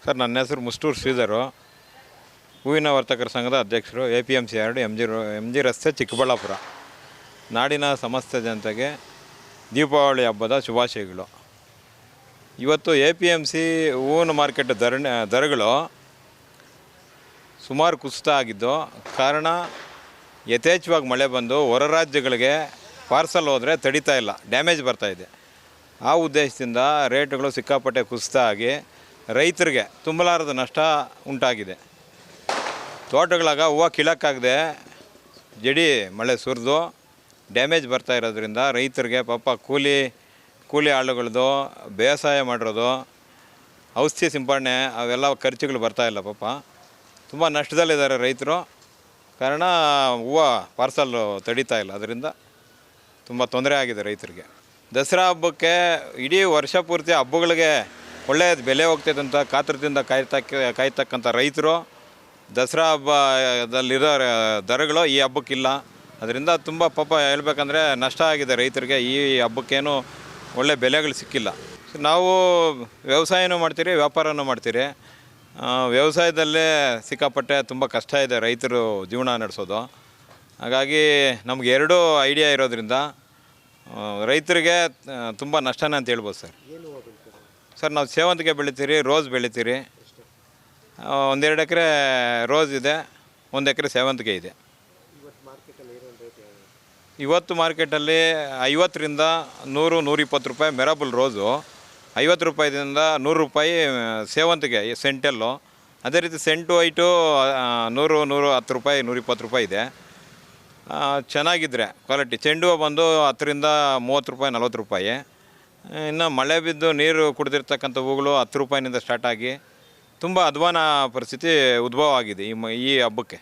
Sir, ನನ್ನ ಹೆಸರು ಮುಷ್ಟೂರು ಶ್ರೀಧರು, ಹೂವಿನ ವರ್ತಕರ ಸಂಘದ ಅಧ್ಯಕ್ಷರು, APMC 2, MG ರಸ್ತೆ, ಚಿಕ್ಕಬಳ್ಳಾಪುರ. ನಾಡಿನ ಸಮಸ್ತ ಜನತೆಗೆ ದೀಪಾವಳಿ ಹಬ್ಬದ ಶುಭಾಶಯಗಳು. ಇವತ್ತು APMC ಹೂವಿನ ಮಾರ್ಕೆಟ್ ದರಗಳು ಸುಮಾರು ಕುಸಿತ ಆಗಿದ್ದು ಕಾರಣ ಯಥೇಚ್ಛವಾಗಿ ಮಳೆ ಬಂದು ಹೊರ ರಾಜ್ಯಗಳಿಗೆ ಪಾರ್ಸಲ್ ಹೋದರೆ ತಡೀತಾ ಇಲ್ಲ, ಡ್ಯಾಮೇಜ್ ಬರ್ತಾಯಿದೆ. ಆ ಉದ್ದೇಶದಿಂದ ರೇಟ್ಗಳು ಸಿಕ್ಕಾಪಟ್ಟೆ ಕುಸಿತ ಆಗಿ ರೈತರಿಗೆ ತುಂಬಲಾರದ ನಷ್ಟ ಉಂಟಾಗಿದೆ. ತೋಟಗಳಾಗ ಹೂವು ಕೀಳಕ್ಕಾಗದೆ ಜಡಿ ಮಳೆ ಸುರಿದು ಡ್ಯಾಮೇಜ್ ಬರ್ತಾ ಇರೋದ್ರಿಂದ ರೈತರಿಗೆ ಪಾಪ ಕೂಲಿ ಆಳುಗಳದ್ದು, ಬೇಸಾಯ ಮಾಡಿರೋದು, ಔಷಧಿ ಸಿಂಪಡಣೆ ಅವೆಲ್ಲ ಖರ್ಚುಗಳು ಬರ್ತಾಯಿಲ್ಲ. ಪಾಪ ತುಂಬ ನಷ್ಟದಲ್ಲಿದ್ದಾರೆ ರೈತರು. ಕಾರಣ ಹೂವು ಪಾರ್ಸಲ್ಲು ತಡೀತಾ ಇಲ್ಲ, ಅದರಿಂದ ತುಂಬ ತೊಂದರೆ ಆಗಿದೆ ರೈತರಿಗೆ. ದಸರಾ ಹಬ್ಬಕ್ಕೆ ಇಡೀ ವರ್ಷ ಪೂರ್ತಿ ಹಬ್ಬಗಳಿಗೆ ಒಳ್ಳೆಯ ಬೆಲೆ ಹೋಗ್ತೈತೆ ಅಂತ ಕಾತರದಿಂದ ಕಾಯ್ತಕ್ಕಂಥ ರೈತರು ದಸರಾ ಹಬ್ಬದಲ್ಲಿರೋ ದರಗಳು ಈ ಹಬ್ಬಕ್ಕಿಲ್ಲ. ಅದರಿಂದ ತುಂಬ ಪಾಪ ಹೇಳ್ಬೇಕಂದ್ರೆ ನಷ್ಟ ಆಗಿದೆ ರೈತರಿಗೆ. ಈ ಹಬ್ಬಕ್ಕೇನು ಒಳ್ಳೆ ಬೆಲೆಗಳು ಸಿಕ್ಕಿಲ್ಲ. ನಾವು ವ್ಯವಸಾಯನೂ ಮಾಡ್ತೀರಿ, ವ್ಯಾಪಾರನೂ ಮಾಡ್ತೀರಿ. ವ್ಯವಸಾಯದಲ್ಲೇ ಸಿಕ್ಕಾಪಟ್ಟೆ ತುಂಬ ಕಷ್ಟ ಇದೆ ರೈತರು ಜೀವನ ನಡೆಸೋದು. ಹಾಗಾಗಿ ನಮ್ಗೆ ಎರಡೂ ಐಡಿಯಾ ಇರೋದ್ರಿಂದ ರೈತರಿಗೆ ತುಂಬ ನಷ್ಟನೇ ಅಂತ ಹೇಳ್ಬೋದು ಸರ್. ಸರ್, ನಾವು ಸೇವಂತಿಗೆ ಬೆಳಿತೀರಿ, ರೋಸ್ ಬೆಳಿತೀರಿ. 1-2 ಎಕರೆ ರೋಸ್ ಇದೆ, 1 ಎಕರೆ ಸೇವಂತಿಗೆ ಇದೆ. ಇವತ್ತು ಮಾರ್ಕೆಟಲ್ಲಿ 50ರಿಂದ 100-120 ರೂಪಾಯಿ ಮೆರಬಲ್ ರೋಸು, 50 ರೂಪಾಯಿದಿಂದ 100 ರೂಪಾಯಿ ಸೇವಂತಿಗೆ ಸೆಂಟಲ್ಲು. ಅದೇ ರೀತಿ ಸೆಂಟು ವೈಟು 100-110 ರೂಪಾಯಿ, 120 ರೂಪಾಯಿ ಇದೆ. ಚೆನ್ನಾಗಿದ್ದರೆ ಕ್ವಾಲಿಟಿ ಚೆಂಡು ಹೂವು ಬಂದು 10ರಿಂದ 30 ರೂಪಾಯಿ, 40 ರೂಪಾಯಿ. ಇನ್ನು ಮಳೆ ಬಿದ್ದು ನೀರು ಕುಡಿದಿರ್ತಕ್ಕಂಥ ಹೂಗಳು 10 ರೂಪಾಯಿನಿಂದ ಸ್ಟಾರ್ಟ್ ಆಗಿ ತುಂಬ ಅಧ್ವಾನ ಪರಿಸ್ಥಿತಿ ಉದ್ಭವ ಆಗಿದೆ ಈ ಹಬ್ಬಕ್ಕೆ.